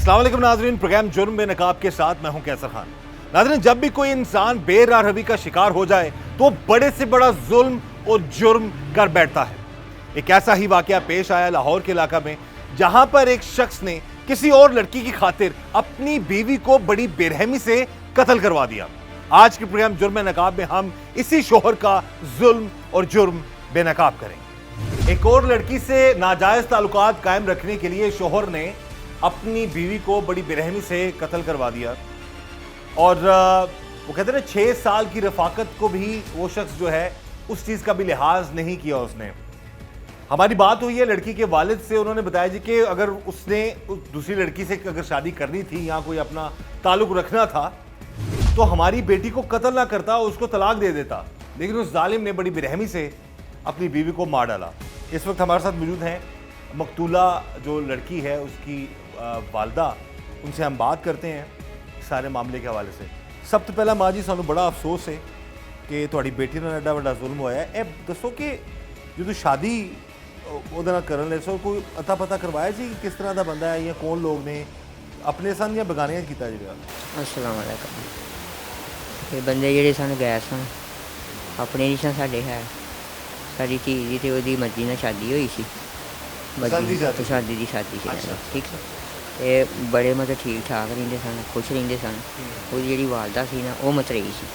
अस्सलाम वालेकुम नाज़रीन, प्रोग्राम जुर्म में नकाब के साथ मैं हूं कैसर खान। नाज़रीन, जब भी कोई इंसान बेराहवी का शिकार हो जाए तो बड़े से बड़ा जुल्म और जुर्म कर बैठता है। एक ऐसा ही वाकया पेश आया लाहौर के इलाका में, जहां पर एक शख्स ने किसी और लड़की की खातिर अपनी बीवी को बड़ी बेरहमी से कत्ल करवा दिया। आज के प्रोग्राम जुर्म में नकाब में हम इसी शोहर का जुल्म और जुर्म बेनकाब करेंगे। एक और लड़की से नाजायज ताल्लुकात कायम रखने के लिए शोहर ने अपनी बीवी को बड़ी बेरहमी से कत्ल करवा दिया और वो कहते हैं 6 साल की रफाकत को भी वो शख्स जो है उस चीज़ का भी लिहाज नहीं किया उसने। हमारी बात हुई है लड़की के वालिद से, उन्होंने बताया जी कि अगर उसने दूसरी लड़की से अगर शादी करनी थी या कोई अपना ताल्लुक रखना था तो हमारी बेटी को कत्ल ना करता, उसको तलाक दे देता, लेकिन उस जालिम ने बड़ी बेरहमी से अपनी बीवी को मार डाला। इस वक्त हमारे साथ मौजूद हैं मकतूला जो लड़की है उसकी वालदा, उनसे हम बात करते हैं सारे मामले के हवाले से। सब तो पहला माँ जी सानू बड़ा अफसोस है कि तुहाड़ी बेटी ने एडा बड़ा जुल्म होया है। ए दसो कि जो शादी ਉਹਦੇ ਨਾਲ ਕਰਨ ਲਈ ਸੋ ਕੋਈ ਅਤਾ ਪਤਾ ਕਰਵਾਇਆ ਸੀ ਕਿ ਕਿਸ ਤਰ੍ਹਾਂ ਦਾ ਬੰਦਾ ਹੈ ਜਾਂ ਕੌਣ ਲੋਕ ਨੇ, ਆਪਣੇ ਸਨ ਜਾਂ ਬਗਾਨਿਆਂ ਕੀਤਾ ਜੀ ਵਿਆਹ? अस्सलाम वालेकुम। ਇਹ ਬੰਦੇ ਜਿਹੜੇ ਸਨ ਗਏ ਸਨ, ਆਪਣੇ ਨਹੀਂ ਸਨ ਸਾਡੇ ਹੈ। ਸਾਡੀ ਧੀ ਦੀ ਤੇ ਉਹਦੀ ਮਰਜ਼ੀ ਨਾਲ ਸ਼ਾਦੀ ਹੋਈ ਸੀ। ਪਸੰਦ ਦੀ ਸ਼ਾਦੀ? ਪਸੰਦ ਦੀ ਸ਼ਾਦੀ ਸੀ। ਅੱਛਾ। ਠੀਕ ਹੈ। ਇਹ ਬੜੇ ਮਤਲਬ ਠੀਕ ਠਾਕ ਰਹਿੰਦੇ ਸਨ, ਖੁਸ਼ ਰਹਿੰਦੇ ਸਨ। ਉਹਦੀ ਜਿਹੜੀ ਵਾਲਦਾ ਸੀ ਨਾ ਉਹ ਮਤਰੇਈ ਸੀ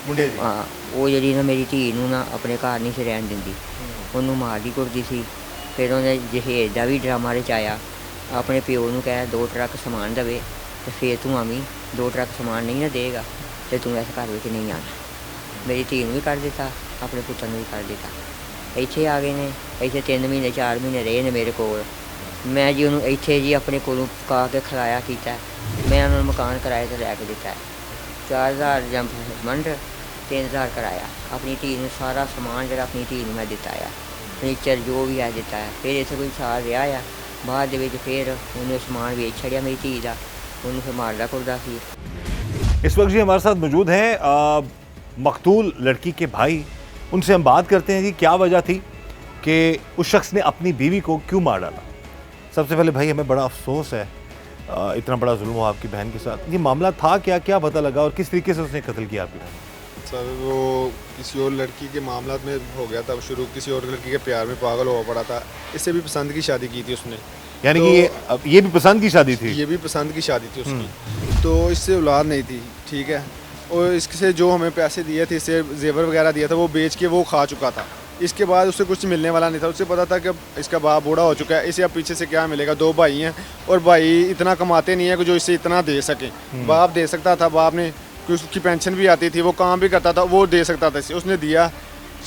ਮੁੰਡੇ ਦੀ? ਹਾਂ, ਉਹ ਜਿਹੜੀ ਨਾ ਮੇਰੀ ਧੀ ਨੂੰ ਨਾ ਆਪਣੇ ਘਰ ਨਹੀਂ ਸੀ ਰਹਿਣ ਦਿੰਦੀ, ਉਹਨੂੰ ਮਾਰਦੀ ਕੁੱਟਦੀ ਸੀ। ਫਿਰ ਉਹਨੇ ਜਹੇਜ ਦਾ ਵੀ ਡਰਾਮਾ ਰਚਾਇਆ, ਆਪਣੇ ਪਿਓ ਨੂੰ ਕਹਿ 2 ਟਰੱਕ ਸਮਾਨ ਦੇਵੇ ਤੇ ਫਿਰ ਤੂੰ ਆਵੀਂ, 2 ਟਰੱਕ ਸਮਾਨ ਨਹੀਂ ਨਾ ਦੇਗਾ ਤੇ ਤੂੰ ਇਸ ਘਰ ਵਿੱਚ ਨਹੀਂ ਆਉਣਾ। ਮੇਰੀ ਧੀ ਨੂੰ ਵੀ ਕੱਢ ਦਿੱਤਾ, ਆਪਣੇ ਪੁੱਤਰ ਨੂੰ ਵੀ ਕੱਢ ਦਿੱਤਾ। ਇੱਥੇ ਆ ਗਏ ਨੇ, ਇੱਥੇ 3 ਮਹੀਨੇ 4 ਮਹੀਨੇ ਰਹੇ ਨੇ ਮੇਰੇ ਕੋਲ। ਮੈਂ ਜੀ ਉਹਨੂੰ ਇੱਥੇ ਜੀ ਆਪਣੇ ਕੋਲੋਂ ਪਕਾ ਕੇ ਖਿਲਾਇਆ ਕੀਤਾ। ਮੈਂ ਉਹਨਾਂ ਨੂੰ ਮਕਾਨ ਕਿਰਾਏ 'ਤੇ ਲੈ ਕੇ ਦਿੱਤਾ, 4000 ਜੰਪ ਮੰਡ 3000 ਕਿਰਾਇਆ। ਆਪਣੀ ਧੀ ਨੂੰ ਸਾਰਾ ਸਮਾਨ ਜਿਹੜਾ ਆਪਣੀ ਧੀ ਨੂੰ ਮੈਂ ਦਿੱਤਾ ਆ, ਫਰਨੀਚਰ ਜੋ ਵੀ ਹੈ ਦਿੱਤਾ ਹੈ। ਫਿਰ ਇੱਥੇ ਕੋਈ ਸਾਲ ਰਿਹਾ ਆ, ਬਾਅਦ ਦੇ ਵਿੱਚ ਫਿਰ ਉਹਨੇ ਸਮਾਨ ਵੇਚ ਛੱਡਿਆ ਮੇਰੀ ਧੀ ਦਾ, ਉਹਨੂੰ ਫਿਰ ਮਾਰਦਾ ਕੁੱਟਦਾ ਸੀ। इस वक्त जी हमारे साथ मौजूद हैं मकतूल लड़की के भाई, उनसे हम बात करते हैं कि क्या वजह थी कि उस शख्स ने अपनी बीवी को क्यों मार डाला। सबसे पहले भाई हमें बड़ा अफसोस है इतना बड़ा जुल्म हुआ आपकी बहन के साथ। ये मामला था क्या, क्या पता लगा और किस तरीके से उसने कत्ल किया आपकी बहन? सर वो किसी और लड़की के मामला में हो गया था शुरू, किसी और लड़की के प्यार में पागल हुआ पड़ा था। इससे भी पसंद की शादी की थी उसने, यानी तो कि ये भी पसंद की शादी थी? ये भी पसंद की शादी थी उसकी, तो इससे औलाद नहीं थी। ठीक है, और इससे जो हमें पैसे दिए थे, इससे जेवर वगैरह दिया था, वो बेच के वो खा चुका था। इसके बाद उससे कुछ मिलने वाला नहीं था। उससे पता था कि इसका बाप बूढ़ा हो चुका है, इसे अब पीछे से क्या मिलेगा। 2 भाई हैं और भाई इतना कमाते नहीं है कि जो इससे इतना दे सकें। बाप दे सकता था, बाप ने उसकी पेंशन भी आती थी, वो काम भी करता था, वो दे सकता था। उसने दिया,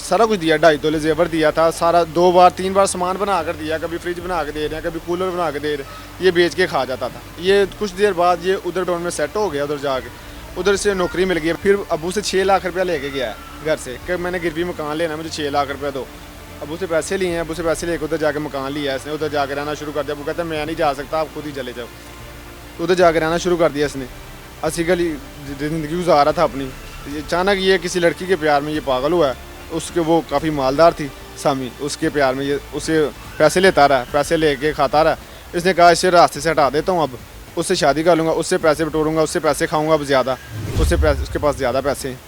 सारा कुछ दिया, 2.5 तोले जेवर दिया था, सारा 2 बार 3 बार सामान बना कर दिया, कभी फ्रिज बना के दे रहे हैं, कभी कूलर बना के दे रहे हैं। ये बेच के खा जाता था। ये कुछ देर बाद ये उधर टाउन में सेट हो गया, उधर जाके उधर से नौकरी मिल गई। फिर अबू से 6 लाख रुपया लेके गया घर से कि मैंने गिरवी मकान लेना, मुझे 6 लाख रुपया दो। अबू से पैसे लिए हैं, अबू से पैसे लेके उधर जाके मकान लिया इसने, उधर जाके रहना शुरू कर दिया। वो कहता है मैं नहीं जा सकता, आप खुद ही चले जाओ। उधर जाके रहना शुरू कर दिया इसने, अस्सी गली ज़िंदगी गुजार रहा था अपनी। अचानक ये किसी लड़की के प्यार में ये पागल हुआ है। उसके वो काफ़ी मालदार थी सामी, उसके प्यार में ये उसे पैसे लेता रहा, पैसे लेके खाता रहा। इसने कहा इसे रास्ते से हटा देता हूँ, अब उससे शादी कर लूँगा, उससे पैसे बटोरूँगा, उससे पैसे खाऊँगा अब ज़्यादा, उससे पैसे, उसके पास ज़्यादा पैसे हैं,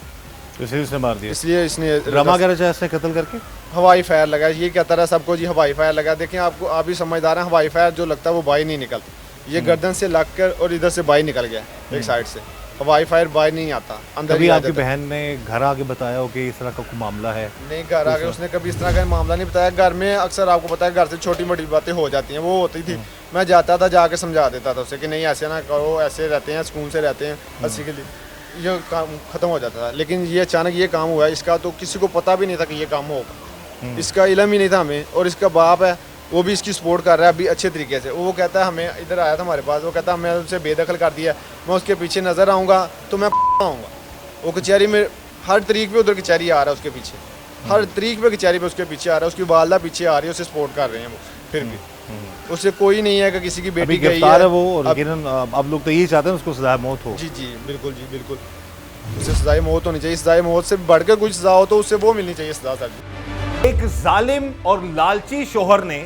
इसलिए उसने मार दिया। इसलिए इसने ड्रामा कर रहा है कत्ल करके। हवाई फायर लगा, ये कहता रहा सबको जी हवाई फायर लगा। देखें आपको, आप भी समझदार हैं, हवाई फायर जो लगता है वो बाई नहीं निकलता। ये गर्दन से लग कर और इधर से बाई निकल गया एक साइड से। हवाई फायर बाई नहीं आता, अंदर कभी ही आ आपकी जाता। बहन ने घर आके बताया हो कि इस तरह का कोई मामला है? नहीं, घर आके उसने कभी इस तरह का मामला नहीं बताया। घर में अक्सर आपको पता है घर से छोटी मोटी बातें हो जाती हैं, वो होती थी। मैं जाता था, जाके समझा देता था उसे कि नहीं ऐसे ना करो, ऐसे रहते हैं, सुकून से रहते हैं, हंसी के लिए ये काम ख़त्म हो जाता था। लेकिन ये अचानक ये काम हुआ है इसका, तो किसी को पता भी नहीं था कि ये काम होगा। इसका इल्म ही नहीं था हमें। और इसका बाप है वो भी इसकी सपोर्ट कर रहा है अभी अच्छे तरीके से। वो कहता है, हमें इधर आया था हमारे पास, वो कहता है मैं उसे बेदखल कर दिया, मैं उसके पीछे नज़र आऊँगा तो मैं आऊँगा। वो कचहरी में हर तरीक पे उधर कचहरी आ रहा है उसके पीछे, हर तरीक पे कचहरी पे उसके पीछे आ रहा है। उसकी वालदा पीछे आ रही है, उसे सपोर्ट कर रहे हैं वो। फिर भी उससे कोई नहीं है कि किसी की बेटी गई है वो, लेकिन अब लोग तो यही चाहते हैं उसको सजा मौत हो। जी जी बिल्कुल जी बिल्कुल, उसे सजाए मौत होनी चाहिए। सजाए मौत से बढ़कर कुछ सजा हो तो उससे वो मिलनी चाहिए सजा सर। एक जालिम और लालची शोहर ने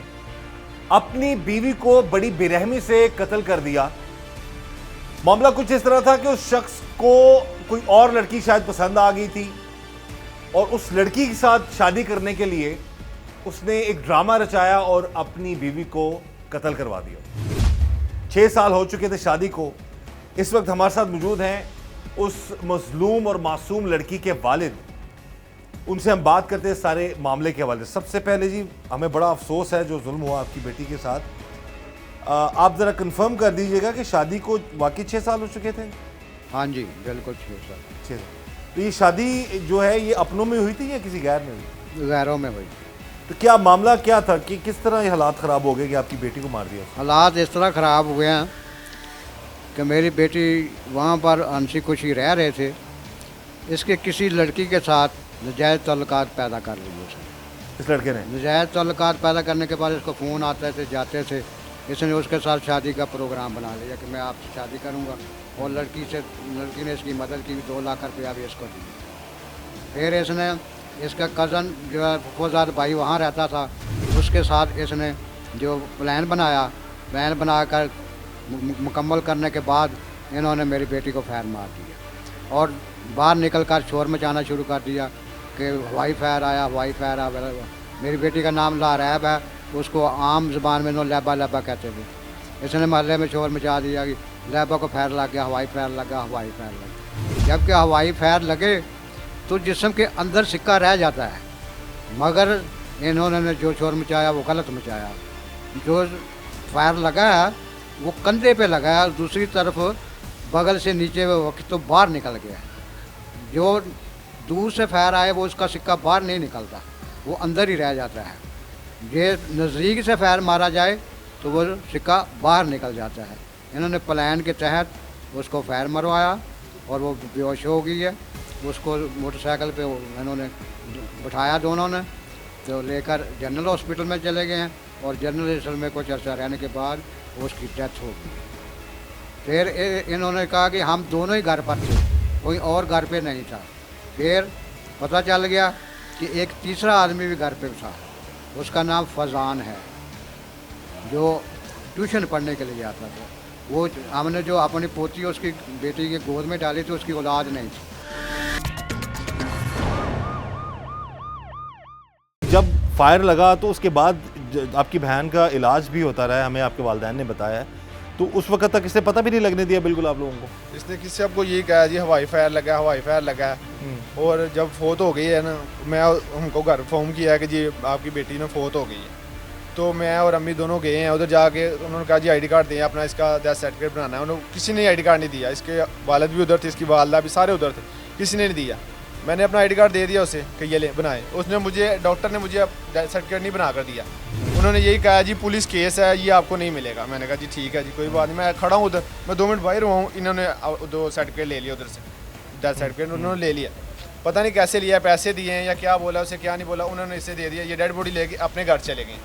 अपनी बीवी को बड़ी बेरहमी से कत्ल कर दिया मामला कुछ इस तरह था कि उस शख्स को कोई और लड़की शायद पसंद आ गई थी और उस लड़की के साथ शादी करने के लिए उसने एक ड्रामा रचाया और अपनी बीवी को कत्ल करवा दिया। 6 साल हो चुके थे शादी को। इस वक्त हमारे साथ मौजूद हैं उस मजलूम और मासूम लड़की के वालिद। उनसे हम बात करते हैं सारे मामले के हवाले से। सबसे पहले जी, हमें बड़ा अफसोस है जो जुल्म हुआ आपकी बेटी के साथ। आप ज़रा कंफर्म कर दीजिएगा कि शादी को वाकई 6 साल हो चुके थे? हाँ जी, बिल्कुल 6 साल। 6 साल। तो ये शादी जो है ये अपनों में हुई थी या किसी गैर में हुई? गैरों में हुई। तो क्या मामला क्या था कि किस तरह ये हालात ख़राब हो गए कि आपकी बेटी को मार दिया? हालात इस तरह ख़राब हुए हैं कि मेरी बेटी वहाँ पर हंसी खुशी रह रहे थे, इसके किसी लड़की के साथ नजायज़ तल्लुकात पैदा कर ली उसने। इस लड़के ने? नजायज़ तल्लुकात पैदा करने के बाद इसको फ़ोन आते थे, जाते थे। इसने उसके साथ शादी का प्रोग्राम बना लिया कि मैं आपसे शादी करूँगा, और लड़की ने इसकी मदद की, 2 लाख रुपया भी इसको दिया। फिर इसने इसका कज़न जो है फुफोजाद भाई वहाँ रहता था, उसके साथ इसने जो प्लान बनाकर मुकम्मल करने के बाद इन्होंने मेरी बेटी को फायर मार दिया और बाहर निकल कर शोर मचाना शुरू कर दिया कि हवाई फायर आया। मेरी बेटी का नाम लारैब है, उसको आम ज़बान में इन्होंने लैबा लैबा कहते थे। इसने मोहल्ले में शोर मचा दिया कि लैबा को फायर लग गया, हवाई फायर लगा, हवाई फायर लगा। जबकि हवाई फायर लगे तो जिस्म के अंदर सिक्का रह जाता है, मगर इन्होंने जो शोर मचाया वो गलत मचाया। जो फायर लगा है वो कंधे पे लगा है, दूसरी तरफ बगल से नीचे वक्त तो बाहर निकल गया। जो दूर से फायर आए वो उसका सिक्का बाहर नहीं निकलता, वो अंदर ही रह जाता है। ये नज़दीक से फायर मारा जाए तो वो सिक्का बाहर निकल जाता है। इन्होंने प्लान के तहत उसको फायर मरवाया और वो बेहोश हो गई है। उसको मोटरसाइकिल पे इन्होंने बिठाया दोनों ने, तो लेकर जनरल हॉस्पिटल में चले गए हैं और जनरल हॉस्पिटल में कुछ अर्सा रहने के बाद उसकी डेथ हो गई। फिर इन्होंने कहा कि हम दोनों ही घर पर थे, कोई और घर पे नहीं था। फिर पता चल गया कि एक तीसरा आदमी भी घर पे था, उसका नाम फजान है, जो ट्यूशन पढ़ने के लिए आता था। वो हमने जो अपनी पोती उसकी बेटी की गोद में डाली थी, उसकी औलाद नहीं थी। जब फायर लगा तो उसके बाद आपकी बहन का इलाज भी होता रहा है, हमें आपके वालिदैन ने बताया है। तो उस वक्त तक इसे पता भी नहीं लगने दिया बिल्कुल आप लोगों को? इसने किसी आपको यही कहा जी हवाई फायर लगा, हवाई फायर लगा है। और जब फोत हो गई है ना, मैं हमको घर फ़ोन किया है कि जी आपकी बेटी ने फोत हो गई है। तो मैं और अम्मी दोनों गए हैं उधर, जाके उन्होंने कहा जी ID कार्ड दें, अपना इसका डेथ सर्टिफिकेट बनाना है। उन्होंने किसी ने ID कार्ड नहीं दिया। इसके वालिद भी उधर थे, इसकी वालदा भी, सारे उधर थे, किसी ने नहीं दिया। मैंने अपना ID कार्ड दे दिया उसे कि ये ले बनाए। उसने मुझे, डॉक्टर ने मुझे डेथ सर्टिफिकेट नहीं बना कर दिया। उन्होंने यही कहा जी पुलिस केस है, ये आपको नहीं मिलेगा। मैंने कहा जी ठीक है जी, कोई बात नहीं। मैं खड़ा हूँ उधर, मैं 2 मिनट बाहर हुआ हूँ। इन्होंने 2 सर्टिफिकेट ले लिया उधर से, डेथ सर्टिफिकेट उन्होंने ले लिया। पता नहीं कैसे लिया, पैसे दिए हैं या क्या बोला उसे, क्या नहीं बोला, उन्होंने इसे दे दिया। ये डेड बॉडी लेके अपने घर चले गए,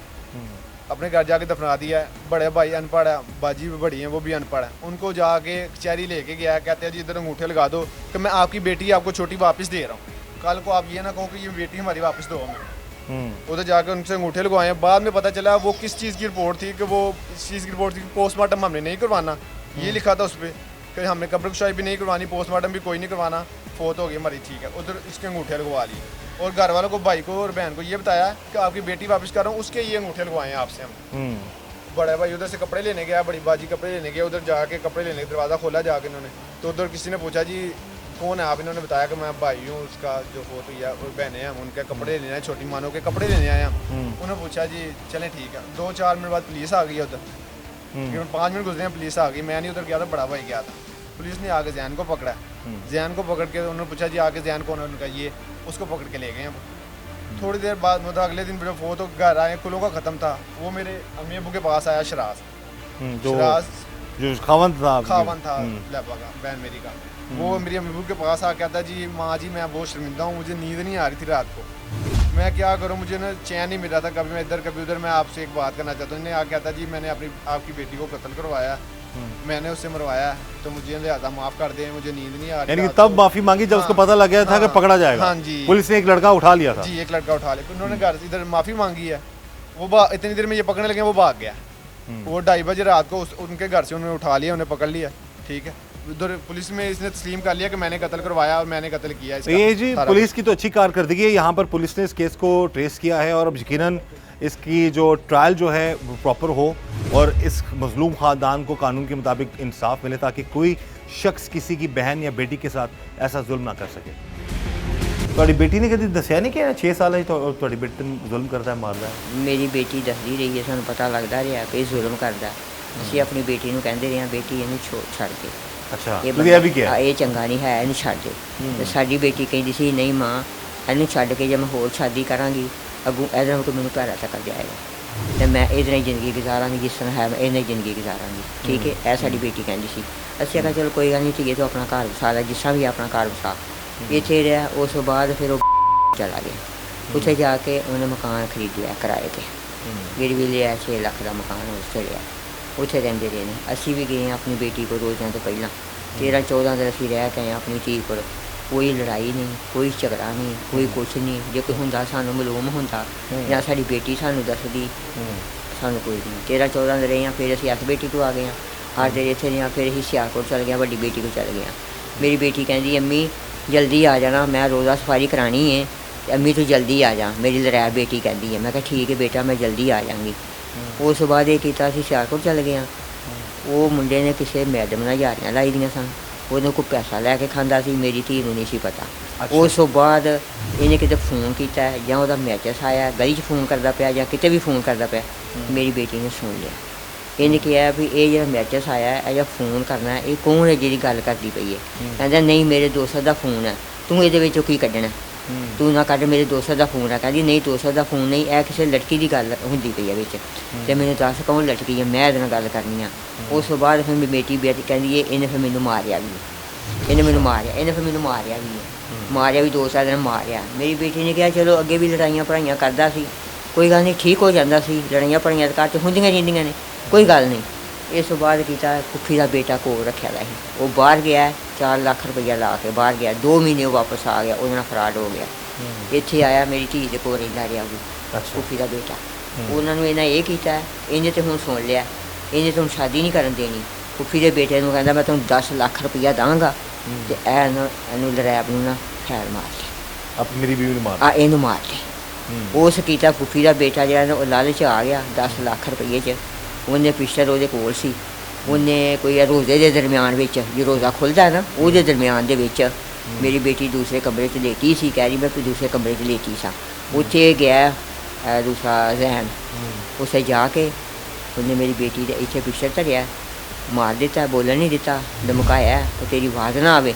अपने घर जाके दफना दिया है। बड़े भाई अनपढ़ है, बाजी भी बड़ी हैं, वो भी अनपढ़ है। उनको जाके कचहरी लेके गया, कहते हैं जी इधर अंगूठे लगा दो कि मैं आपकी बेटी आपको छोटी वापस दे रहा हूँ, कल को आप ये ना कहो कि ये बेटी हमारी वापस दो हमें। उधर जाके उनसे अंगूठे लगवाए। बाद में पता चला वो किस चीज़ की रिपोर्ट थी, कि वो इस चीज़ की रिपोर्ट थी पोस्टमार्टम हमने नहीं करवाना, ये लिखा था उस पर कि हमने कब्र कुशाई भी नहीं करवानी, पोस्टमार्टम भी कोई नहीं करवाना, फोत हो गई हमारी, ठीक है। उधर इसके अंगूठे लगवा लिए और घर वालों को, भाई को और बहन को ये बताया कि आपकी बेटी वापस कर रहा हूँ, उसके ये अंगूठे लगवाए हैं आपसे हम। बड़ा भाई उधर से कपड़े लेने गया, बड़ी बाजी कपड़े लेने गया, उधर जाके कपड़े लेने दरवाज़ा खोला जाके इन्होंने, तो उधर किसी ने पूछा जी कौन है आप? इन्होंने बताया कि मैं भाई हूँ उसका जो फोत हुई है, और बहनें हैं, उनके कपड़े लेने आए, छोटी मानों के कपड़े लेने आए हम। उन्होंने पूछा जी चलें ठीक है। 2-4 मिनट बाद पुलिस आ गई है उधर, 5 मिनट गुजरे हैं, पुलिस आ गई। मैं नहीं उधर गया था, बड़ा भाई गया था। पुलिस ने आगे जैन को पकड़ा, जैन को पकड़ के उन्होंने पूछा जी आगे जैन कौन है? उनका ये, उसको पकड़ के ले गए हैं। थोड़ी देर बाद मतलब अगले दिन जब फोत हो घर आए, कुलों का ख़त्म था, वो मेरे अम्मी अबू के पास आया शराज, जो खावन था लैबा का, बहन मेरी का। वो मेरी अम्मी के पास आ कहता जी माँ जी मैं बहुत शर्मिंदा हूँ, मुझे नींद नहीं आ रही थी रात को, मैं क्या करूँ, मुझे ना चैन नहीं मिल रहा था, कभी मैं इधर कभी उधर, मैं आपसे एक बात करना चाहता हूँ। इन्हें आ कहता जी मैंने आपकी बेटी को कत्ल करवाया, मैंने उससे मरवाया, तो मुझे लिहाजा माफ़ कर दे, मुझे नींद नहीं आ रही। यानी तब माफ़ी मांगी जब उसको पता लग गया था कि पकड़ा जाएगा। हाँ जी, पुलिस ने एक लड़का उठा लिया था। जी एक लड़का उठा लिया। उन्होंने घर इधर माफ़ी मांगी है, वो इतनी देर में ये पकड़ने लगे, वो भाग गया। वो 2:30 बजे रात को उनके घर से उन्होंने उठा लिया, उन्हें पकड़ लिया। ठीक है, उधर पुलिस में इसने तस्लीम कर लिया कि मैंने कत्ल करवाया और मैंने कत्ल किया इसका। ये जी सारा पुलिस की तो अच्छी कारकर्दगी है, यहाँ पर पुलिस ने इस केस को ट्रेस किया है और अब यकीनन इसकी जो ट्रायल जो है वो प्रॉपर हो और इस मजलूम ख़ानदान को कानून के मुताबिक इंसाफ मिले ताकि कोई शख्स किसी की बहन या बेटी के साथ ऐसा जुल्म ना कर सके। ਤੁਹਾਡੀ ਬੇਟੀ ਨੇ ਕਦੀ ਦੱਸਿਆ ਨਹੀਂ ਕਿ 6 ਸਾਲਾਂ ਹੀ ਤੁਹਾਡੀ ਬੇਟੀ ਨੂੰ ਜ਼ੁਲਮ ਕਰਦਾ ਹੈ, ਮਾਰਦਾ ਹੈ? ਮੇਰੀ ਬੇਟੀ ਦੱਸਦੀ ਰਹੀ ਹੈ, ਸਾਨੂੰ ਪਤਾ ਲੱਗਦਾ ਰਿਹਾ ਕਿ ਇਹ ਜ਼ੁਲਮ ਕਰਦਾ। ਅਸੀਂ ਆਪਣੀ ਬੇਟੀ ਨੂੰ ਕਹਿੰਦੇ ਰਹੇ ਹਾਂ ਬੇਟੀ ਇਹਨੂੰ ਛੱਡ ਦੇ, ਅੱਛਾ ਇਹ ਤੁਸੀਂ ਇਹ ਵੀ ਕਿਹਾ? ਇਹ ਚੰਗਾ ਨਹੀਂ ਹੈ, ਇਹਨੂੰ ਛੱਡ ਦੇ। ਤੇ ਸਾਡੀ ਬੇਟੀ ਕਹਿੰਦੀ ਸੀ ਨਹੀਂ ਮਾਂ ਇਹਨੂੰ ਛੱਡ ਕੇ ਜੇ ਮੈਂ ਹੋਰ ਸ਼ਾਦੀ ਕਰਾਂਗੀ ਅੱਗੋਂ ਇਹਦੇ ਨਾਲ ਕੋਈ ਮੈਨੂੰ ਘਰ ਤੱਕ ਜਾਏਗਾ ਤੇ ਮੈਂ ਇਹਦੇ ਨਾਲ ਜ਼ਿੰਦਗੀ ਗੁਜ਼ਾਰਾਂਗੀ ਜਿਸ ਤਰ੍ਹਾਂ ਹੈ ਮੈਂ ਇਹਦੇ ਨਾਲ ਜ਼ਿੰਦਗੀ ਗੁਜ਼ਾਰਾਂਗੀ। ਠੀਕ ਹੈ, ਇਹ ਸਾਡੀ ਬੇਟੀ ਕਹਿੰਦੀ ਸੀ। ਅਸੀਂ ਆਖਿਆ ਚਲੋ ਕੋਈ ਗੱਲ ਨਹੀਂ ਧੀਏ ਤੂੰ ਆਪਣਾ ਘਰ ਵਸਾ ਲੈ, ਜਿਸ ਤਰ੍ਹਾਂ ਵੀ ਆਪਣਾ ਘਰ ਵਸਾ। ਇੱਥੇ ਰਿਹਾ, ਉਸ ਤੋਂ ਬਾਅਦ ਫਿਰ ਉਹ ਚਲਾ ਗਿਆ। ਉੱਥੇ ਜਾ ਕੇ ਉਹਨੇ ਮਕਾਨ ਖਰੀਦਿਆ ਕਿਰਾਏ 'ਤੇ, ਜਿਹੜੀ ਵੀ ਲਿਆ 6 ਲੱਖ ਦਾ ਮਕਾਨ ਉਸ 'ਤੇ ਲਿਆ, ਉੱਥੇ ਰਹਿੰਦੇ ਰਹੇ ਨੇ। ਅਸੀਂ ਵੀ ਗਏ ਆਪਣੀ ਬੇਟੀ ਕੋਲ ਰੋਜ਼ਾਂ ਤੋਂ ਪਹਿਲਾਂ 13-14 ਦਿਨ ਅਸੀਂ ਰਹਿ ਕੇ ਆਏ ਆਪਣੀ ਧੀ ਕੋਲ। ਕੋਈ ਲੜਾਈ ਨਹੀਂ, ਕੋਈ ਝਗੜਾ ਨਹੀਂ, ਕੋਈ ਕੁਛ ਨਹੀਂ। ਜੇ ਕੋਈ ਹੁੰਦਾ ਸਾਨੂੰ ਮਾਲੂਮ ਹੁੰਦਾ ਜਾਂ ਸਾਡੀ ਬੇਟੀ ਸਾਨੂੰ ਦੱਸਦੀ, ਸਾਨੂੰ ਕੋਈ ਨਹੀਂ। 13-14 ਦਿਨ ਰਹੇ ਹਾਂ, ਫਿਰ ਅਸੀਂ ਇਸ ਬੇਟੀ ਕੋਲ ਆ ਗਏ ਹਾਂ। 8 ਦਿਨ ਇੱਥੇ ਰਹੇ ਹਾਂ, ਫਿਰ ਅਸੀਂ ਸਿਆਲਕੋਟ ਚਲ ਗਏ, ਵੱਡੀ ਬੇਟੀ ਕੋਲ ਚਲ ਗਏ ਹਾਂ। ਮੇਰੀ ਬੇਟੀ ਕਹਿੰਦੀ ਅੰਮੀ ਜਲਦੀ ਆ ਜਾਣਾ, ਮੈਂ ਰੋਜ਼ਾ ਸਫਾਰੀ ਕਰਾਣੀ ਹੈ ਤੇ ਅੰਮੀ ਤੂੰ ਜਲਦੀ ਆ ਜਾ। ਮੇਰੀ ਲੜਾਇਆ ਬੇਟੀ ਕਹਿੰਦੀ ਹੈ। ਮੈਂ ਕਿਹਾ ਠੀਕ ਹੈ ਬੇਟਾ ਮੈਂ ਜਲਦੀ ਆ ਜਾਵਾਂਗੀ। ਉਸ ਤੋਂ ਬਾਅਦ ਇਹ ਕੀਤਾ ਅਸੀਂ ਸਿਆਲਕੋਟ ਚਲ ਗਏ ਹਾਂ। ਉਹ ਮੁੰਡੇ ਨੇ ਕਿਸੇ ਮੈਡਮ ਨਾਲ ਯਾਰੀਆਂ ਲਾਈ ਦੀਆਂ ਸਨ, ਉਹਨੂੰ ਕੋਈ ਪੈਸਾ ਲੈ ਕੇ ਖਾਂਦਾ ਸੀ, ਮੇਰੀ ਧੀ ਨੂੰ ਨਹੀਂ ਸੀ ਪਤਾ। ਉਸ ਤੋਂ ਬਾਅਦ ਇਹਨੇ ਕਿਤੇ ਫੋਨ ਕੀਤਾ ਜਾਂ ਉਹਦਾ ਮੈਸੇਜ ਆਇਆ, ਗਲੀ 'ਚ ਫੋਨ ਕਰਦਾ ਪਿਆ ਜਾਂ ਕਿਤੇ ਵੀ ਫੋਨ ਕਰਦਾ ਪਿਆ, ਮੇਰੀ ਬੇਟੀ ਨੇ ਸੁਣ ਲਿਆ। ਇਹਨੇ ਕਿਹਾ ਵੀ ਇਹ ਜਿਹੜਾ ਮੈਸੇਜ ਆਇਆ ਇਹ ਜਾਂ ਫੋਨ ਕਰਨਾ ਇਹ ਕੌਣ ਹੈ ਜਿਹੜੀ ਗੱਲ ਕਰਦੀ ਪਈ ਹੈ? ਕਹਿੰਦਾ ਨਹੀਂ ਮੇਰੇ ਦੋਸਤ ਦਾ ਫੋਨ ਹੈ, ਤੂੰ ਇਹਦੇ ਵਿੱਚੋਂ ਕੀ ਕੱਢਣਾ, ਤੂੰ ਨਾ ਕੱਢ, ਮੇਰੇ ਦੋਸਤ ਦਾ ਫੋਨ ਹੈ। ਕਹਿੰਦੀ ਨਹੀਂ ਦੋਸਤ ਦਾ ਫੋਨ ਨਹੀਂ, ਇਹ ਕਿਸੇ ਲੜਕੀ ਦੀ ਗੱਲ ਹੁੰਦੀ ਪਈ ਹੈ ਵਿੱਚ, ਅਤੇ ਮੈਨੂੰ ਦੱਸ ਕੌਣ ਲੜਕੀ ਹੈ, ਮੈਂ ਇਹਦੇ ਨਾਲ ਗੱਲ ਕਰਨੀ ਆ। ਉਸ ਤੋਂ ਬਾਅਦ ਫਿਰ ਮੇਰੀ ਬੇਟੀ ਕਹਿੰਦੀ ਹੈ ਇਹਨੇ ਫਿਰ ਮੈਨੂੰ ਮਾਰਿਆ ਵੀ, ਇਹਨੇ ਮੈਨੂੰ ਮਾਰਿਆ, ਇਹਨੇ ਫਿਰ ਮੈਨੂੰ ਮਾਰਿਆ ਵੀ ਹੈ, ਮਾਰਿਆ ਵੀ 2 ਦਿਨ ਮਾਰਿਆ। ਮੇਰੀ ਬੇਟੀ ਨੇ ਕਿਹਾ ਚਲੋ ਅੱਗੇ ਵੀ ਲੜਾਈਆਂ ਪੜ੍ਹਾਈਆਂ ਕਰਦਾ ਸੀ, ਕੋਈ ਗੱਲ ਨਹੀਂ ਠੀਕ ਹੋ ਜਾਂਦਾ ਸੀ, ਲੜਾਈਆਂ ਪੜ੍ਹਾਈਆਂ ਘਰ 'ਚ ਹੁੰਦੀਆਂ ਰਹਿੰਦੀਆਂ ਨੇ, ਕੋਈ ਗੱਲ ਨਹੀਂ। ਇਸ ਤੋਂ ਬਾਅਦ ਕੀਤਾ ਫੁੱਫੀ ਦਾ ਬੇਟਾ ਕੋਲ ਰੱਖਿਆ ਦਾ ਸੀ, ਉਹ ਬਾਹਰ ਗਿਆ 4 ਲੱਖ ਰੁਪਈਆ ਲਾ ਕੇ ਬਾਹਰ ਗਿਆ, 2 ਮਹੀਨੇ ਉਹ ਵਾਪਸ ਆ ਗਿਆ, ਉਹਦੇ ਨਾਲ ਫਰਾਡ ਹੋ ਗਿਆ। ਇੱਥੇ ਆਇਆ ਮੇਰੀ ਧੀ ਦੇ ਕੋਲ ਰਹਿੰਦਾ ਰਿਹਾ ਉਹ ਫੁੱਫੀ ਦਾ ਬੇਟਾ। ਉਹਨਾਂ ਨੂੰ ਇਹਨਾਂ ਇਹ ਕੀਤਾ, ਇਹਨੇ ਤੇ ਹੁਣ ਸੁਣ ਲਿਆ, ਇਹਨੇ ਤਾਂ ਹੁਣ ਸ਼ਾਦੀ ਨਹੀਂ ਕਰਨ ਦੇਣੀ। ਫੁੱਫੀ ਦੇ ਬੇਟੇ ਨੂੰ ਕਹਿੰਦਾ ਮੈਂ ਤੁਹਾਨੂੰ 10 ਲੱਖ ਰੁਪਈਆ ਦਾਂਗਾ ਤੇ ਇਹਨੂੰ ਲੜੈਬ ਨੂੰ ਨਾ ਖੈਰ ਮਾਰ ਦੇ, ਮੇਰੀ ਬੀਵੀ ਨੂੰ ਮਾਰ ਆ ਇਹਨੂੰ ਮਾਰ ਦੇ। ਉਸ ਕੀਤਾ ਫੁੱਫੀ ਦਾ ਬੇਟਾ ਜਿਹੜਾ ਉਹ ਲਾਲਚ ਆ ਗਿਆ 10 ਲੱਖ ਰੁਪਈਏ 'ਚ। ਉਹਨੇ ਪਿਸਟਲ ਉਹਦੇ ਕੋਲ ਸੀ, ਉਹਨੇ ਕੋਈ ਰੋਜ਼ੇ ਦੇ ਦਰਮਿਆਨ ਵਿੱਚ ਜੇ ਰੋਜ਼ਾ ਖੁੱਲ੍ਹਦਾ ਨਾ ਉਹਦੇ ਦਰਮਿਆਨ ਦੇ ਵਿੱਚ ਮੇਰੀ ਬੇਟੀ ਦੂਸਰੇ ਕਮਰੇ 'ਚ ਲੇਟੀ ਸੀ, ਕਹਿ ਰਹੀ ਮੈਂ ਦੂਸਰੇ ਕਮਰੇ 'ਚ ਲੇਟੀ ਸਾਂ। ਉੱਥੇ ਗਿਆ ਦੂਸਰਾ ਜ਼ਹਿਨ, ਉੱਥੇ ਜਾ ਕੇ ਉਹਨੇ ਮੇਰੀ ਬੇਟੀ ਦੇ ਇੱਥੇ ਪਿਸਟਲ ਧਰਿਆ, ਮਾਰ ਦਿੱਤਾ, ਬੋਲਣ ਨਹੀਂ ਦਿੱਤਾ, ਧਮਕਾਇਆ ਕਿ ਤੇਰੀ ਆਵਾਜ਼ ਨਾ ਆਵੇ,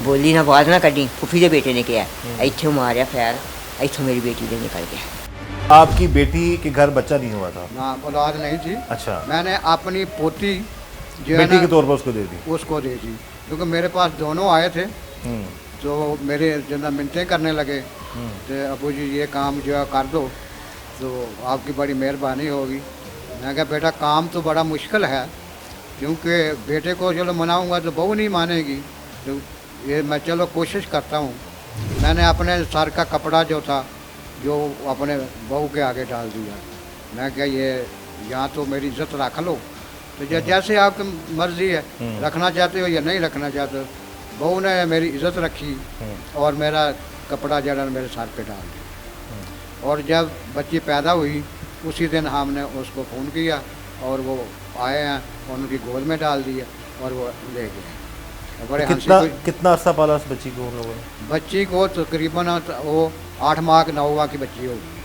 ਬੋਲੀ ਨਾ, ਆਵਾਜ਼ ਨਾ ਕੱਢੀ। ਫੁੱਫੀ ਦੇ ਬੇਟੇ ਨੇ ਕਿਹਾ, ਇੱਥੋਂ ਮਾਰਿਆ ਫੈਰ, ਇੱਥੋਂ मेरी बेटी ने निकल गया। आपकी बेटी के घर बच्चा नहीं हुआ था? ना औलाद नहीं थी। अच्छा, मैंने अपनी पोती जो है बेटी ना के तौर पर उसको दे दी? उसको दे दी, क्योंकि मेरे पास दोनों आए थे तो मेरे जना मिन्नतें करने लगे तो अबू जी ये काम जो है कर दो तो आपकी बड़ी मेहरबानी होगी। मैं कहा बेटा काम तो बड़ा मुश्किल है, क्योंकि बेटे को चलो मनाऊंगा तो बहू नहीं मानेगी, तो ये मैं चलो कोशिश करता हूँ। मैंने अपने सर का कपड़ा जो था जो अपने बहू के आगे डाल दिया। मैं क्या ये यहाँ तो मेरी इज्जत रख लो, तो जैसे आपकी मर्ज़ी है, रखना चाहते हो या नहीं रखना चाहते हो। बहू ने मेरी इज्जत रखी और मेरा कपड़ा जड़ा मेरे सर पे डाल दिया। और जब बच्ची पैदा हुई उसी दिन हमने उसको फ़ोन किया और वो आए हैं और उनकी गोद में डाल दिया और वो ले गए। बड़े कितना अरसा पाला उस बच्ची को उन लोगों ने? बच्ची को तकरीबन वो 8 माह 9 माह की बच्ची होगी।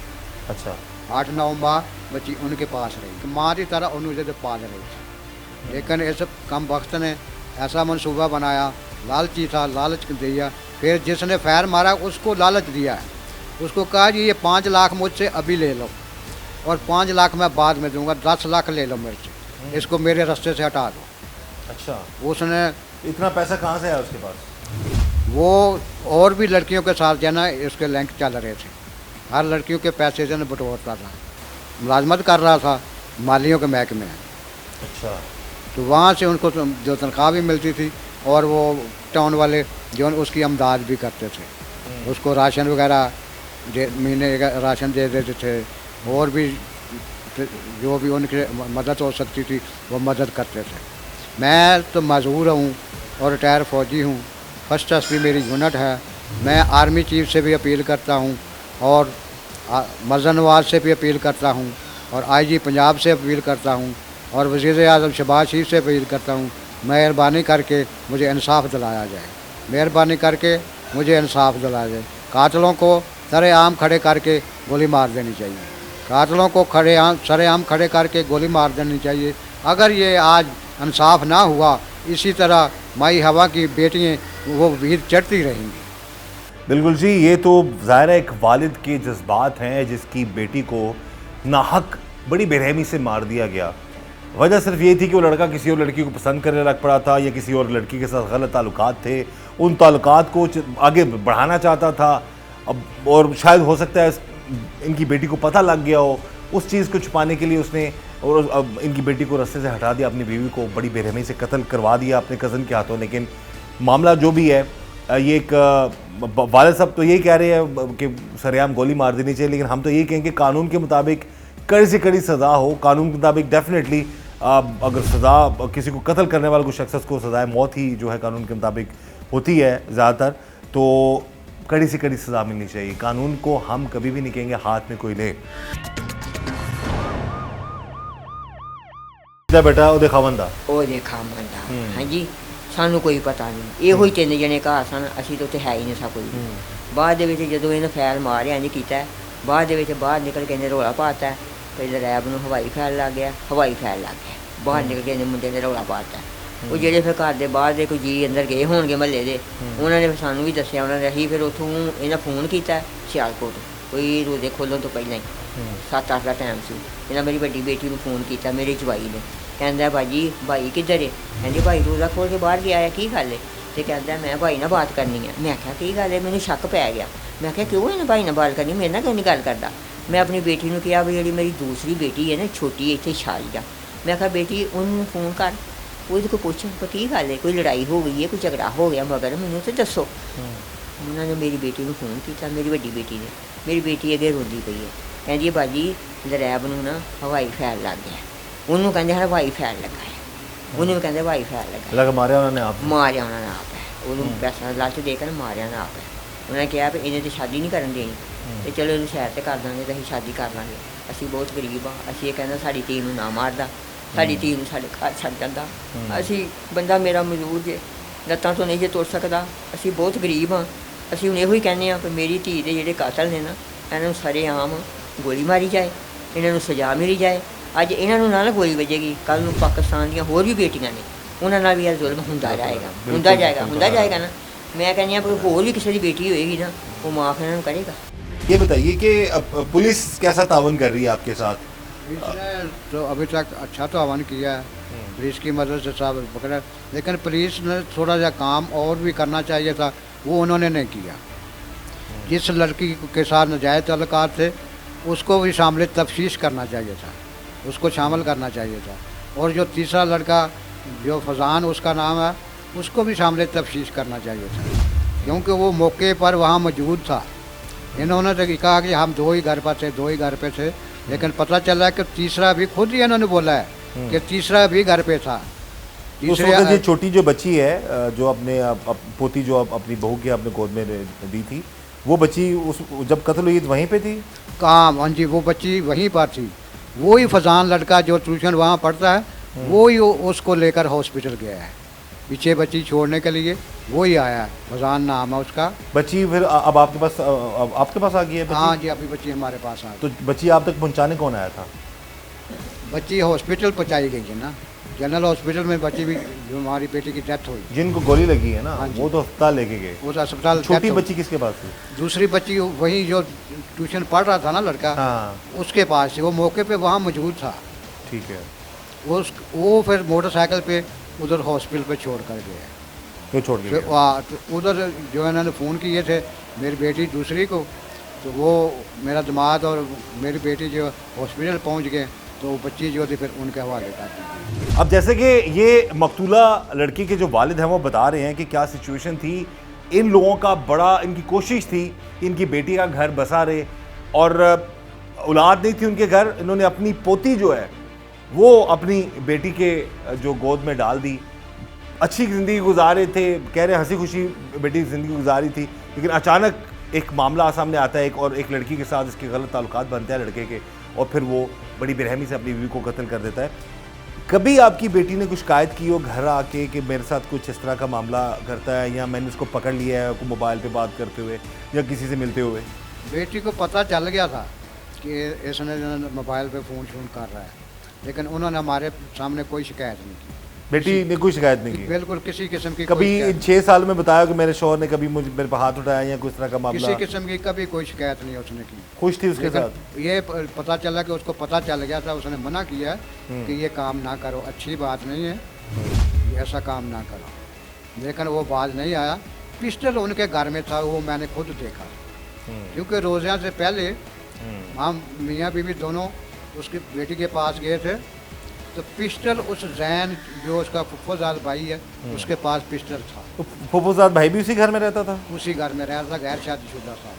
अच्छा, 8-9 माह बच्ची उनके पास रही, माँ की तरह उन्होंने पाल रही थी। लेकिन इस कम वक्त ने ऐसा मनसूबा बनाया, लालची था, लालच दिया। फिर जिसने फैर मारा उसको लालच दिया है, उसको कहा जी ये 5 लाख मुझसे अभी ले लो और 5 लाख मैं बाद में दूंगा, 10 लाख ले लो मेरे से, इसको मेरे रास्ते से हटा दो। अच्छा, उसने इतना पैसा कहाँ से आया उसके पास? वो और भी लड़कियों के साथ जो है ना इसके लिंक चल रहे थे, हर लड़कियों के पैसे जो है बटोरता था, मुलाजमत कर रहा था मालियों के महकमे में। अच्छा, तो वहाँ से उनको जो तनख्वाह भी मिलती थी और वो टाउन वाले जो उसकी अमदाद भी करते थे, उसको राशन वगैरह महीने का राशन दे देते थे, और भी जो भी उनकी मदद हो सकती थी वो मदद करते थे। मैं तो मजदूर हूँ और रिटायर फौजी हूँ। फर्स्ट एसपी मेरी यूनिट है। मैं आर्मी चीफ से भी अपील करता हूँ और मर्ज़ा नवाज़ से भी अपील करता हूँ और आईजी पंजाब से अपील करता हूँ और वज़ीर आज़म शहबाज शरीफ से अपील करता हूँ, मेहरबानी करके मुझे इंसाफ दिलाया जाए। मेहरबानी करके मुझे इंसाफ दिलाया जाए। कातलों को सरेआम खड़े करके गोली मार देनी चाहिए। कातलों को सरेआम खड़े करके गोली मार देनी चाहिए। अगर ये आज इंसाफ ना हुआ, इसी तरह माई हवा की बेटियाँ वो वीर चढ़ती रहेंगी। बिल्कुल जी, ये तो ज़ाहिर है एक वालिद के जज्बात हैं जिसकी बेटी को नाहक बड़ी बेरहमी से मार दिया गया। वजह सिर्फ ये थी कि वो लड़का किसी और लड़की को पसंद करने लग पड़ा था या किसी और लड़की के साथ गलत ताल्लुकात थे, उन ताल्लुकात को आगे बढ़ाना चाहता था। अब और शायद हो सकता है इनकी बेटी को पता लग गया हो, उस चीज़ को छुपाने के लिए उसने और अब इनकी बेटी को रास्ते से हटा दिया, अपनी बीवी को बड़ी बेरहमी से कत्ल करवा दिया अपने कज़न के हाथों। लेकिन मामला जो भी है, ये एक वालिद साहब तो यही कह रहे हैं कि सरेआम गोली मार देनी चाहिए, लेकिन हम तो यही कहेंगे कानून के मुताबिक कड़ी से कड़ी सज़ा हो। कानून के मुताबिक डेफिनेटली अगर सज़ा किसी को कत्ल करने वाले को शख्स को सज़ाए मौत ही जो है कानून के मुताबिक होती है ज़्यादातर, तो कड़ी से कड़ी सज़ा मिलनी चाहिए। कानून को हम कभी भी नहीं कहेंगे हाथ में कोई ले। बेटा ਉਹਦੇ ਖਾਵੰਦਾ ਉਹਦੇ ਖਾਮੰਦਾ ਹਾਂਜੀ, ਸਾਨੂੰ ਕੋਈ ਪਤਾ ਨਹੀਂ। ਇਹੋ ਹੀ 3 ਜਣੇ ਘਰ ਸਨ, ਅਸੀਂ ਤਾਂ ਉੱਥੇ ਹੈ ਹੀ ਨਹੀਂ ਸਾ ਕੋਈ। ਬਾਅਦ ਦੇ ਵਿੱਚ ਜਦੋਂ ਇਹਨੇ ਫੈਲ ਮਾਰਿਆ ਨਹੀਂ ਕੀਤਾ, ਬਾਅਦ ਦੇ ਵਿੱਚ ਬਾਹਰ ਨਿਕਲ ਕੇ ਇਹਨੇ ਰੌਲਾ ਪਾਤਾ। ਪਹਿਲਾਂ ਰੈਬ ਨੂੰ ਹਵਾਈ ਫੈਲ ਲੱਗ ਗਿਆ, ਹਵਾਈ ਫੈਲ ਲੱਗ ਗਿਆ, ਬਾਹਰ ਨਿਕਲ ਕੇ ਇਹਨੇ ਮੁੰਡੇ ਨੇ ਰੌਲਾ ਪਾਤਾ। ਉਹ ਜਿਹੜੇ ਫਿਰ ਘਰ ਦੇ ਬਾਹਰ ਦੇ ਕੋਈ ਜੀ ਅੰਦਰ ਗਏ ਹੋਣਗੇ ਮਹੱਲੇ ਦੇ, ਉਹਨਾਂ ਨੇ ਫਿਰ ਸਾਨੂੰ ਵੀ ਦੱਸਿਆ। ਉਹਨਾਂ ਨੇ ਅਸੀਂ ਫਿਰ ਉੱਥੋਂ ਇਹਨਾਂ ਫੋਨ ਕੀਤਾ ਸਿਆਲਕੋਟ, ਕੋਈ ਰੋਜ਼ੇ ਖੋਲ੍ਹਣ ਤੋਂ ਪਹਿਲਾਂ ਹੀ 7-8 ਦਾ ਟਾਈਮ ਸੀ। ਇਹਨਾਂ ਮੇਰੀ ਵੱਡੀ ਬੇਟੀ ਨੂੰ ਫੋਨ ਕੀਤਾ, ਮੇਰੇ ਜਵਾਈ ਨੇ। ਕਹਿੰਦਾ ਭਾਜੀ ਭਾਈ ਕਿੱਧਰ ਹੈ? ਕਹਿੰਦੀ ਭਾਈ ਰੋਜ਼ਾ ਖੋਲ੍ਹ ਕੇ ਬਾਹਰ ਗਿਆ ਹੈ, ਕੀ ਗੱਲ ਹੈ? ਅਤੇ ਕਹਿੰਦਾ ਮੈਂ ਭਾਈ ਨਾਲ ਬਾਤ ਕਰਨੀ ਹੈ। ਮੈਂ ਆਖਿਆ ਕੀ ਗੱਲ ਹੈ? ਮੈਨੂੰ ਸ਼ੱਕ ਪੈ ਗਿਆ। ਮੈਂ ਆਖਿਆ ਕਿਉਂ ਇਹਨੇ ਭਾਈ ਨਾਲ ਬਾਤ ਕਰਨੀ, ਮੇਰੇ ਨਾਲ ਕਿਉਂ ਨਹੀਂ ਗੱਲ ਕਰਦਾ? ਮੈਂ ਆਪਣੀ ਬੇਟੀ ਨੂੰ ਕਿਹਾ ਵੀ ਜਿਹੜੀ ਮੇਰੀ ਦੂਸਰੀ ਬੇਟੀ ਹੈ ਨਾ, ਛੋਟੀ ਇੱਥੇ ਛਾਲੀ ਆ, ਮੈਂ ਕਿਹਾ ਬੇਟੀ ਉਹਨੂੰ ਫੋਨ ਕਰ, ਉਹਦੇ ਕੋਲ ਪੁੱਛ ਕੀ ਗੱਲ ਹੈ, ਕੋਈ ਲੜਾਈ ਹੋ ਗਈ ਹੈ, ਕੋਈ ਝਗੜਾ ਹੋ ਗਿਆ, ਮਗਰ ਮੈਨੂੰ ਤਾਂ ਦੱਸੋ। ਉਹਨਾਂ ਨੇ ਮੇਰੀ ਬੇਟੀ ਨੂੰ ਫੋਨ ਕੀਤਾ, ਮੇਰੀ ਵੱਡੀ ਬੇਟੀ ਨੇ। ਮੇਰੀ ਬੇਟੀ ਅੱਗੇ ਰੋਂਦੀ ਪਈ ਹੈ, ਕਹਿੰਦੀ ਹੈ ਭਾਜੀ ਲਰੈਬ ਨੂੰ ਨਾ ਹਵਾਈ ਫੈਲ ਲੱਗ ਗਿਆ। ਉਹਨੂੰ ਕਹਿੰਦੇ ਹਵਾਈ ਫੈਲ ਲੱਗਾ ਹੈ, ਉਹਨੂੰ ਵੀ ਕਹਿੰਦੇ ਹਵਾਈ ਫੈਲ ਲੱਗਾ। ਮਾਰਿਆ ਉਹਨਾਂ ਨੇ ਆਪ? ਮਾਰਿਆ ਉਹਨਾਂ ਨੇ ਆਪ ਹੈ। ਉਹਨੂੰ ਪੈਸਾ ਲਾਲਚ ਦੇ ਕੇ ਮਾਰਿਆ ਨਾ ਆਪ ਹੈ। ਉਹਨਾਂ ਨੇ ਕਿਹਾ ਵੀ ਇਹਨੇ ਤਾਂ ਸ਼ਾਦੀ ਨਹੀਂ ਕਰਨ ਦੇਣੀ, ਤੇ ਚਲੋ ਇਹਨੂੰ ਸ਼ਹਿਰ 'ਤੇ ਕਰ ਦਾਂਗੇ ਤਾਂ ਅਸੀਂ ਸ਼ਾਦੀ ਕਰ ਲਾਂਗੇ। ਅਸੀਂ ਬਹੁਤ ਗਰੀਬ ਹਾਂ, ਅਸੀਂ ਇਹ ਕਹਿੰਦਾ ਸਾਡੀ ਧੀ ਨੂੰ ਨਾ ਮਾਰਦਾ, ਸਾਡੀ ਧੀ ਨੂੰ ਸਾਡੇ ਘਰ ਛੱਡ ਜਾਂਦਾ। ਅਸੀਂ ਬੰਦਾ ਮੇਰਾ ਮਜ਼ਦੂਰ ਜੇ, ਲੱਤਾਂ ਤੋਂ ਨਹੀਂ ਜੇ ਤੁਰ ਸਕਦਾ, ਅਸੀਂ ਬਹੁਤ ਗਰੀਬ ਹਾਂ। ਅਸੀਂ ਹੁਣ ਇਹੋ ਹੀ ਕਹਿੰਦੇ ਹਾਂ ਕਿ ਮੇਰੀ ਧੀ ਦੇ ਜਿਹੜੇ ਕਾਤਲ ਨੇ ਨਾ, ਇਹਨਾਂ ਨੂੰ ਸਰੇਆਮ ਗੋਲੀ ਮਾਰੀ ਜਾਏ, ਇਹਨਾਂ ਨੂੰ ਸਜ਼ਾ ਮਿਲੀ ਜਾਏ। ਅੱਜ ਇਹਨਾਂ ਨੂੰ ਨਾਲ ਗੋਲੀ ਵੱਜੇਗੀ, ਕੱਲ੍ਹ ਨੂੰ ਪਾਕਿਸਤਾਨ ਦੀਆਂ ਹੋਰ ਵੀ ਬੇਟੀਆਂ ਨੇ, ਉਹਨਾਂ ਨਾਲ ਵੀ ਇਹ ਜ਼ੁਲਮ ਹੁੰਦਾ ਜਾਏਗਾ ਨਾ। मैं कहनी हाँ होर भी किसी की बेटी होएगी ना, वो माफ़ इन्हों करेगा। ये बताइए कि पुलिस कैसा तावन कर रही है आपके साथ? इसने तो अभी तक अच्छा तावन किया है, पुलिस की मदद से सब पकड़ा, लेकिन पुलिस ने थोड़ा सा काम और भी करना चाहिए था, वो उन्होंने नहीं किया। जिस लड़की के साथ नाजायज़ तल्लुकात थे उसको भी शामिल तफ्तीश करना चाहिए था, उसको शामिल करना चाहिए था। और जो तीसरा लड़का जो फजान उसका नाम है, उसको भी शामिल तफ्तीश करना चाहिए था, क्योंकि वो मौके पर वहाँ मौजूद था। इन्होंने तो कहा कि हम दो ही घर पे थे, लेकिन पता चला कि तीसरा भी खुद ही इन्होंने बोला है कि तीसरा भी घर पे था। उस वक्त ये छोटी जो बच्ची है, जो अपने पोती जो अपनी बहू की अपने गोद में दी थी, वो बच्ची उस जब कत्ल हुई वहीं पे थी? कहाँ? हाँ जी, वो बच्ची वहीं पर थी। वो ही फजान लड़का जो ट्यूशन वहाँ पढ़ता है, वो ही उसको लेकर हॉस्पिटल गया है, पीछे बच्ची छोड़ने के लिए वो ही आया है। फजान नाम है उसका। बच्ची फिर अब आपके पास आ गई है? हाँ जी, अभी बच्ची हमारे पास आ गई। तो बच्ची आप तक पहुंचाने कौन आया था? बच्ची हॉस्पिटल पहुंचाई गई है ना, जनरल हॉस्पिटल में बच्ची भी, जो हमारी बेटी की डेथ हुई, जिनको गोली लगी है ना, वो तो अस्पताल लेके गए। वो अस्पताल। छोटी बच्ची किसके पास थी? दूसरी बच्ची वही जो ट्यूशन पढ़ रहा था ना लड़का, उसके पास, वो मौके पे वहाँ मौजूद था। ठीक है। वो फिर मोटरसाइकिल पे उधर हॉस्पिटल पे छोड़ कर गए। तो छोड़ के तो उधर जो इन्होंने फ़ोन किए थे मेरी बेटी दूसरी को, तो वो मेरा दामाद और मेरी बेटी जो हॉस्पिटल पहुंच गए, तो बच्ची जो थी फिर उनके हवाले कर दी। अब जैसे कि ये मकतूला लड़की के जो वालिद हैं वो बता रहे हैं कि क्या सिचुएशन थी। इन लोगों का बड़ा, इनकी कोशिश थी कि इनकी बेटी का घर बसा रहे, और औलाद नहीं थी उनके घर। इन्होंने अपनी पोती जो है वो अपनी बेटी के जो गोद में डाल दी, अच्छी ज़िंदगी गुजार रहे थे, कह रहे हंसी खुशी बेटी ज़िंदगी गुजारी थी, लेकिन अचानक एक मामला सामने आता है और एक लड़की के साथ इसके गलत ताल्लुकात बनते हैं लड़के के, और फिर वो बड़ी बेरहमी से अपनी बीवी को कत्ल कर देता है। कभी आपकी बेटी ने कुछ शिकायत की हो घर आके कि मेरे साथ कुछ इस तरह का मामला करता है, या मैंने उसको पकड़ लिया है को मोबाइल पे बात करते हुए या किसी से मिलते हुए? बेटी को पता चल गया था कि इसने जो है मोबाइल पे फ़ोन शोन कर रहा है, लेकिन उन्होंने हमारे सामने कोई शिकायत नहीं की। बेटी ने कोई शिकायत नहीं की? बिल्कुल किसी किस्म की कभी कोई शिकायत इन 6 साल में बताया कि मेरे शौहर ने कभी मुझे मेरे पर हाथ उठाया या कुछ तरह का किसी मामला? किस्म की कभी कोई शिकायत नहीं उसने की। खुश थी उसके लेकिन साथ? ये पता चला कि उसको पता चल गया था, उसने मना किया कि ये काम ना करो, अच्छी बात नहीं है, ये ऐसा काम ना करो, लेकिन वो बाज नहीं आया। पिस्टल उनके घर में था, वो मैंने खुद देखा, क्योंकि रोज़ा से पहले हम मियाँ बीवी दोनों उसकी बेटी के पास गए थे, तो पिस्टल उस जैन जो उसका फुफ्फोजाद भाई है उसके पास पिस्टल था। तो फुफ्फोजाद भाई भी उसी घर में रहता था? उसी घर में रहता था, गैर शादीशुदा था।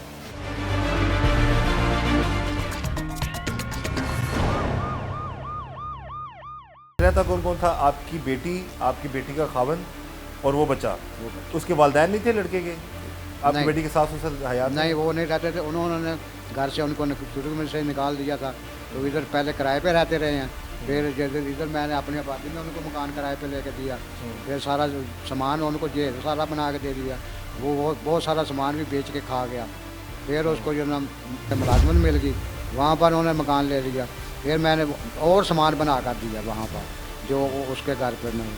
रहता कौन कौन था? आपकी बेटी का खावन और वो बच्चा। उसके वालिदैन नहीं थे लड़के के? आपकी नहीं। बेटी के सास ससुर हयात थे? नहीं, वो नहीं रहते थे, उन्होंने घर से उनको शुरू में से निकाल दिया था, तो इधर पहले किराए पे रहते रहे हैं, फिर इधर मैंने अपनी आबादी में उनको मकान किराए पे लेके दिया, फिर सारा सामान उनको जेल सारा बना के दे दिया, वो बहुत सारा सामान भी बेच के खा गया। फिर उसको जो ना मुलाजमत मिल गई, वहाँ पर उन्होंने मकान ले लिया, फिर मैंने और सामान बना कर दिया वहाँ पर, जो उसके घर पर नहीं,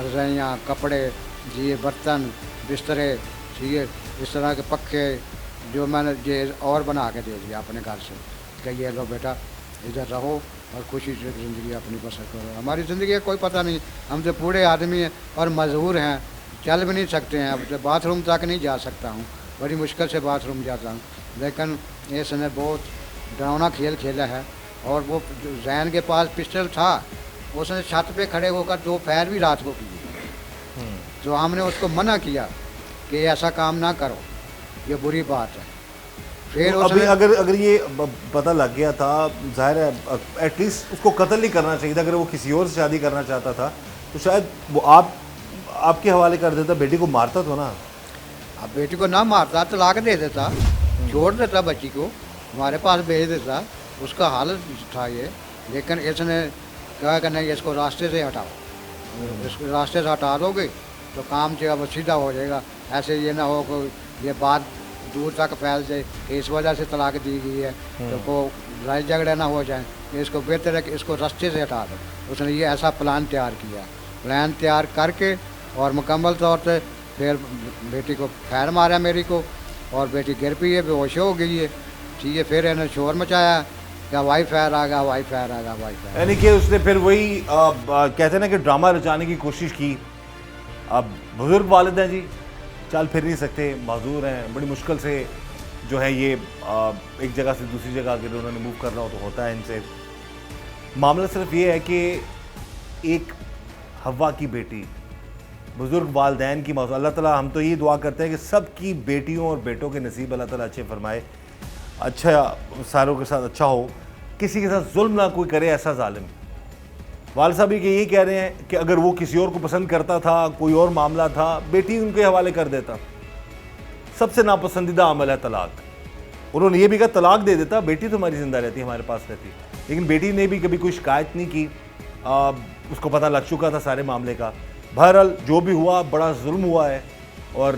रजाइयाँ, कपड़े, जी बर्तन, बिस्तरे, ठीक है, इस तरह के पक्के जो मैंने ये और बना के दे दिया अपने घर से कि ये लो बेटा इधर रहो और खुशी से ज़िंदगी अपनी बसर करो। हमारी ज़िंदगी का कोई पता नहीं, हम तो बूढ़े आदमी हैं और मजबूर हैं, चल भी नहीं सकते हैं, अब तो बाथरूम तक नहीं जा सकता हूँ, बड़ी मुश्किल से बाथरूम जाता हूँ। लेकिन इसने बहुत डरावना खेल खेला है, और वो जैन के पास पिस्टल था, उसने छत पे खड़े होकर 2 फायर भी रात को किए, तो हमने उसको मना किया कि ऐसा काम ना करो, ये बुरी बात है। फिर तो अभी अगर ये पता लग गया था, जाहिर है एटलीस्ट उसको कत्ल नहीं करना चाहिए था। अगर वो किसी और से शादी करना चाहता था तो शायद वो आपके हवाले कर देता, बेटी को मारता तो ना? अब बेटी को ना मारता, तलाक दे देता, छोड़ देता, बच्ची को हमारे पास भेज देता, उसका हाल था ये। लेकिन इसने कहा कि नहीं, इसको रास्ते से हटाओ, इसको रास्ते से हटा दोगे तो काम जो अब सीधा हो जाएगा। ऐसे ये ना हो कि ये बात दूर तक फैल जाए कि इस वजह से तलाक दी गई है, तो को लड़ाई झगड़े ना हो जाए, कि इसको बेहतर है कि इसको रास्ते से हटा दो। उसने ये ऐसा प्लान तैयार किया, प्लान तैयार करके और मुकम्मल तौर पे फिर बेटी को फायर मारा मेरी को, और बेटी गिर पई है, बेहोश हो गई है, ठीक है। फिर इन्हें शोर मचाया कि हवाई फायर आ गया, हवाई फायर आ गया, हवाई फायर। यानी कि उसने फिर वही कहते हैं ना कि ड्रामा रचाने की कोशिश की। अब बुजुर्ग वालिद हैं जी, चल फिर नहीं सकते, माजूर हैं, बड़ी मुश्किल से जो है ये एक जगह से दूसरी जगह अगर उन्होंने मूव करना हो तो होता है इनसे। मामला सिर्फ ये है कि एक हवा की बेटी, बुजुर्ग वालिदैन की मौत, अल्लाह ताला, हम तो ये दुआ करते हैं कि सब की बेटियों और बेटों के नसीब अल्लाह ताला अच्छे फरमाए, अच्छा सारों के साथ अच्छा हो, किसी के साथ जुल्म ना कोई करे ऐसा जालिम। वाल साहब ये कह रहे हैं कि अगर वो किसी और को पसंद करता था, कोई और मामला था, बेटी उनके हवाले कर देता। सबसे नापसंदीदा अमल है तलाक। उन्होंने ये भी कहा तलाक दे देता, बेटी तो हमारी जिंदा रहती, हमारे पास रहती। लेकिन बेटी ने भी कभी कोई शिकायत नहीं की, उसको पता लग चुका था सारे मामले का। बहरहाल जो भी हुआ बड़ा जुल्म हुआ है, और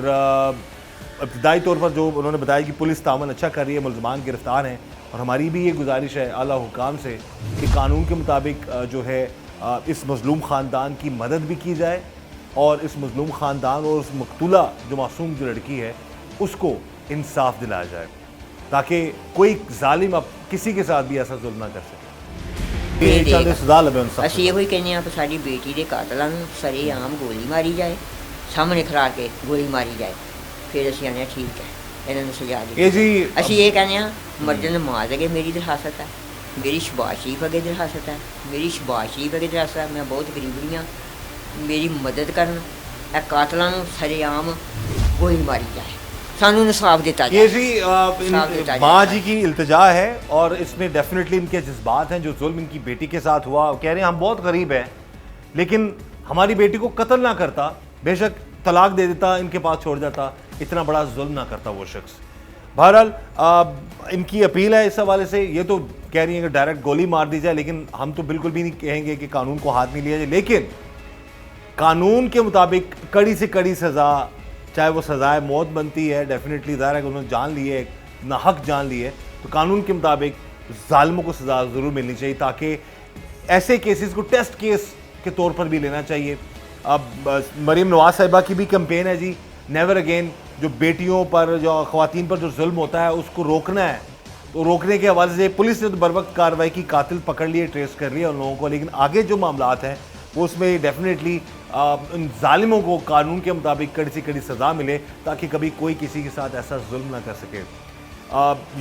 इब्तदाई तौर पर जो उन्होंने बताया कि पुलिस तामन अच्छा कर रही है, मुलजमान गिरफ्तार हैं, और हमारी भी ये गुजारिश है आला हुकाम से कि कानून के मुताबिक जो है इस मज़लूम ख़ानदान की मदद भी की जाए, और इस मज़लूम ख़ानदान और उस मकतूला जो मासूम जो लड़की है उसको इंसाफ दिलाया जाए, ताकि कोई जालिम अब किसी के साथ भी ऐसा जुल्म ना कर सके। ਅਸੀਂ ਇਹੋ ਹੀ ਕਹਿੰਦੇ ਹਾਂ ਕਿ ਸਾਡੀ ਬੇਟੀ ਦੇ ਕਾਤਲਾਂ ਨੂੰ ਸਰੇਆਮ ਗੋਲੀ ਮਾਰੀ ਜਾਏ, ਸਾਹਮਣੇ ਖੜਾ ਕੇ ਗੋਲੀ ਮਾਰੀ ਜਾਏ, ਫਿਰ ਅਸੀਂ ਆਨੇ ਠੀਕ ਹੈ, ਇਹਨਾਂ ਨੂੰ ਸਜ਼ਾ ਇਹ ਜੀ ਦੇ। ਅਸੀਂ ਇਹ ਕਹਿੰਦੇ ਹਾਂ ਮਰਦਨ ਮਾਰ ਦੇ, ਮੇਰੀ ਦਰਖਾਸਤ ਹੈ, ਮੇਰੀ ਸ਼ਬਾਸ਼ ਸ਼ਰੀਫ ਅਗੇ ਦਰਖਾਸਤ ਹੈ, ਮੇਰੀ ਸ਼ਬਾਸ਼ ਸ਼ਰੀਫ ਅਗੇ ਦਰਖਾਸਤ ਹੈ। ਮੈਂ ਬਹੁਤ ਗਰੀਬੜੀ ਹਾਂ, ਮੇਰੀ ਮਦਦ ਕਰਨ, ਇਹ ਕਾਤਲਾਂ ਨੂੰ ਸਰੇਆਮ ਗੋਲੀ ਮਾਰੀ ਜਾਏ। सानू इंसाफ दिता ये जाए। जी साफ दिता माँ जाए। जी की इल्तिजा है और इसमें डेफिनेटली इनके जज्बात हैं। जो जुल्म इनकी बेटी के साथ हुआ, कह रहे हैं हम बहुत गरीब हैं लेकिन हमारी बेटी को कत्ल ना करता, बेशक तलाक दे देता, इनके पास छोड़ जाता, इतना बड़ा जुल्म ना करता वो शख्स। बहरहाल इनकी अपील है इस हवाले से। ये तो कह रही है कि डायरेक्ट गोली मार दी जाए, लेकिन हम तो बिल्कुल भी नहीं कहेंगे कि कानून को हाथ नहीं लिया जाए, लेकिन कानून के मुताबिक कड़ी से कड़ी सज़ा, चाहे वो सज़ाए मौत बनती है, डेफिनेटली ज़ाहिर है कि उन्होंने जान ली है, नाहक जान ली है, तो कानून के मुताबिक जालिमों को सज़ा ज़रूर मिलनी चाहिए, ताकि ऐसे केसेस को टेस्ट केस के तौर पर भी लेना चाहिए। अब मरीम नवाज साहिबा की भी कैंपेन है जी, नेवर अगेन। जो बेटियों पर, जो ख़वातीन पर जो जुल्म होता है उसको रोकना है, तो रोकने के हवाले से पुलिस ने तो बर वक्त कार्रवाई की, कातिल पकड़ लिए, ट्रेस कर लिया उन लोगों को, लेकिन आगे जो मामलात हैं वो उसमें डेफिनेटली इन जालिमों को कानून के मुताबिक कड़ी से कड़ी सज़ा मिले, ताकि कभी कोई किसी के साथ ऐसा जुल्म ना कर सके।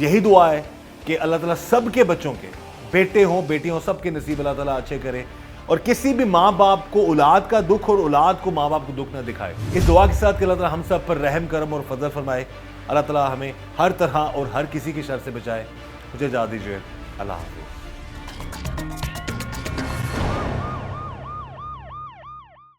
यही दुआ है कि अल्लाह ताला सब के बच्चों के, बेटे हों बेटियाँ हों, सब के नसीब अल्लाह ताला अच्छे करे और किसी भी माँ बाप को औलाद का दुख और औलाद को माँ बाप को दुख ना दिखाए। इस दुआ के साथ कि अल्लाह ताला हम सब पर रहम करम और फजल फरमाए। अल्लाह ताला हमें हर तरह और हर किसी की शर से बचाए। मुझे इजाज़त दीजिए। अल्लाह हाफ़िज़।